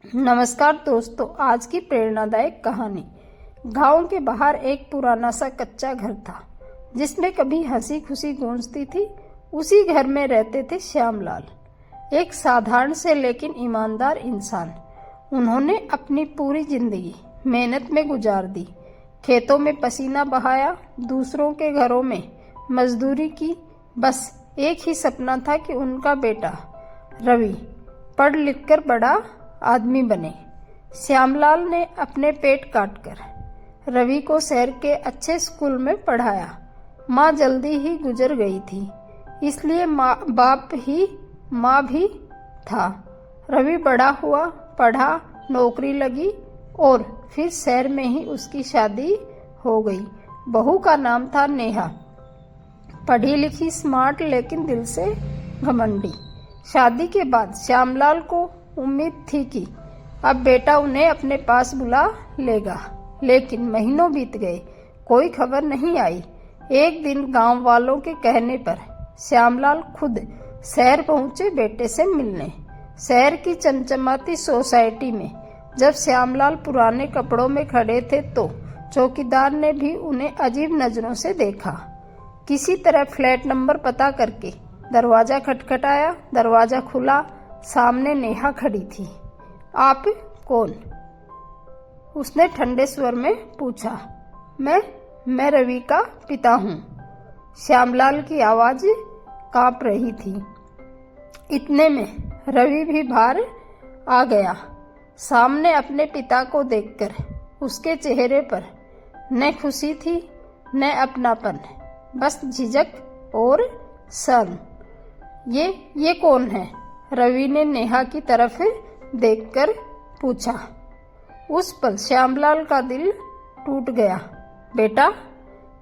नमस्कार दोस्तों, आज की प्रेरणादायक कहानी। गांव के बाहर एक पुराना सा कच्चा घर था जिसमें कभी हंसी खुशी गूंजती थी। उसी घर में रहते थे श्यामलाल, एक साधारण से लेकिन ईमानदार इंसान। उन्होंने अपनी पूरी जिंदगी मेहनत में गुजार दी, खेतों में पसीना बहाया, दूसरों के घरों में मजदूरी की। बस एक ही सपना था कि उनका बेटा रवि पढ़ लिख कर बड़ा आदमी बने। श्यामलाल ने अपने पेट काटकर रवि को शहर के अच्छे स्कूल में पढ़ाया। माँ जल्दी ही गुजर गई थी, इसलिए माँ भी था। रवि बड़ा हुआ, पढ़ा, नौकरी लगी और फिर शहर में ही उसकी शादी हो गई। बहू का नाम था नेहा, पढ़ी लिखी, स्मार्ट, लेकिन दिल से घमंडी। शादी के बाद श्यामलाल को उम्मीद थी कि अब बेटा उन्हें अपने पास बुला लेगा, लेकिन महीनों बीत गए, कोई खबर नहीं आई। एक दिन गांव वालों के कहने पर श्यामलाल खुद शहर पहुंचे बेटे से मिलने। शहर की चमचमाती सोसाइटी में जब श्यामलाल पुराने कपड़ों में खड़े थे तो चौकीदार ने भी उन्हें अजीब नजरों से देखा। किसी तरह फ्लैट नंबर पता करके दरवाजा खटखटाया। दरवाजा खुला, सामने नेहा खड़ी थी। आप कौन? उसने ठंडे स्वर में पूछा। मैं रवि का पिता हूँ। श्यामलाल की आवाज कांप रही थी। इतने में रवि भी बाहर आ गया। सामने अपने पिता को देखकर उसके चेहरे पर न खुशी थी न अपनापन, बस झिझक और शर्म। ये कौन है? रवि ने नेहा की तरफ देखकर पूछा। उस पल श्यामलाल का दिल टूट गया। बेटा,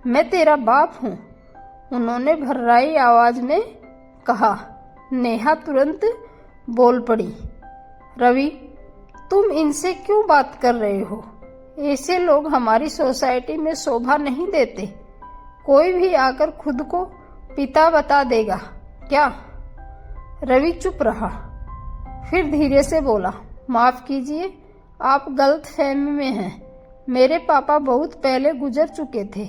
मैं तेरा बाप हूँ, उन्होंने भर्राई आवाज में कहा। नेहा तुरंत बोल पड़ी। रवि, तुम इनसे क्यों बात कर रहे हो? ऐसे लोग हमारी सोसाइटी में शोभा नहीं देते। कोई भी आकर खुद को पिता बता देगा क्या? रवि चुप रहा, फिर धीरे से बोला। माफ कीजिए, आप गलतफहमी में हैं। मेरे पापा बहुत पहले गुजर चुके थे।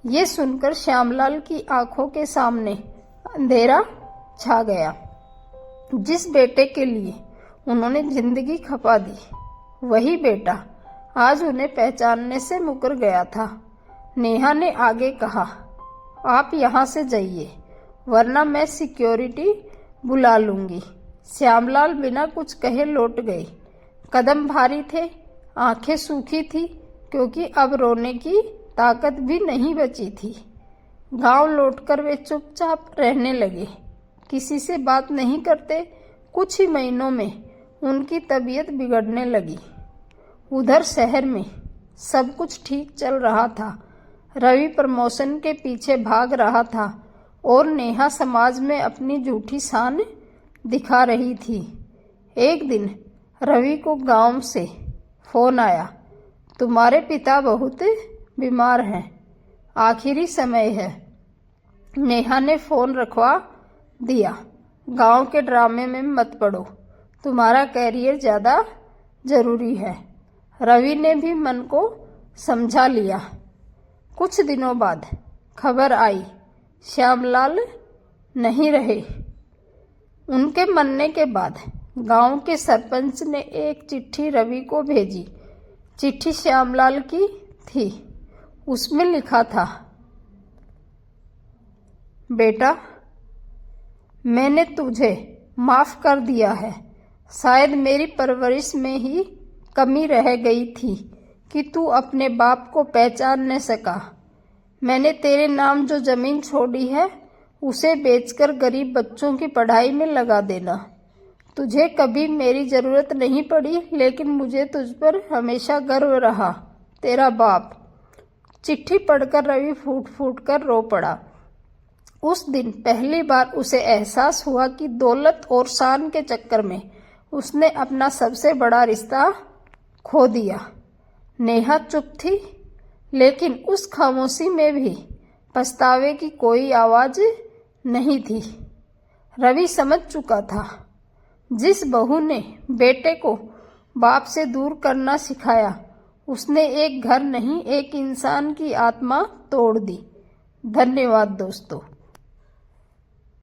ये सुनकर श्यामलाल की आंखों के सामने अंधेरा छा गया। जिस बेटे के लिए उन्होंने जिंदगी खपा दी, वही बेटा आज उन्हें पहचानने से मुकर गया था। नेहा ने आगे कहा, आप यहाँ से जाइए, वरना मैं सिक्योरिटी बुला लूंगी। श्यामलाल बिना कुछ कहे लौट गए। कदम भारी थे, आंखें सूखी थी, क्योंकि अब रोने की ताकत भी नहीं बची थी। गांव लौटकर वे चुपचाप रहने लगे, किसी से बात नहीं करते। कुछ ही महीनों में उनकी तबीयत बिगड़ने लगी। उधर शहर में सब कुछ ठीक चल रहा था। रवि प्रमोशन के पीछे भाग रहा था और नेहा समाज में अपनी झूठी शान दिखा रही थी। एक दिन रवि को गांव से फोन आया। तुम्हारे पिता बहुत बीमार हैं, आखिरी समय है। नेहा ने फोन रखवा दिया। गांव के ड्रामे में मत पड़ो, तुम्हारा कैरियर ज्यादा जरूरी है। रवि ने भी मन को समझा लिया। कुछ दिनों बाद खबर आई, श्यामलाल नहीं रहे। उनके मरने के बाद गांव के सरपंच ने एक चिट्ठी रवि को भेजी। चिट्ठी श्यामलाल की थी। उसमें लिखा था, बेटा, मैंने तुझे माफ कर दिया है। शायद मेरी परवरिश में ही कमी रह गई थी कि तू अपने बाप को पहचान न सका। मैंने तेरे नाम जो जमीन छोड़ी है उसे बेचकर गरीब बच्चों की पढ़ाई में लगा देना। तुझे कभी मेरी जरूरत नहीं पड़ी, लेकिन मुझे तुझ पर हमेशा गर्व रहा। तेरा बाप। चिट्ठी पढ़कर रवि फूट फूट कर रो पड़ा। उस दिन पहली बार उसे एहसास हुआ कि दौलत और शान के चक्कर में उसने अपना सबसे बड़ा रिश्ता खो दिया। नेहा चुप थी, लेकिन उस खामोशी में भी पछतावे की कोई आवाज नहीं थी। रवि समझ चुका था, जिस बहू ने बेटे को बाप से दूर करना सिखाया। उसने एक घर नहीं, एक इंसान की आत्मा तोड़ दी। धन्यवाद दोस्तों।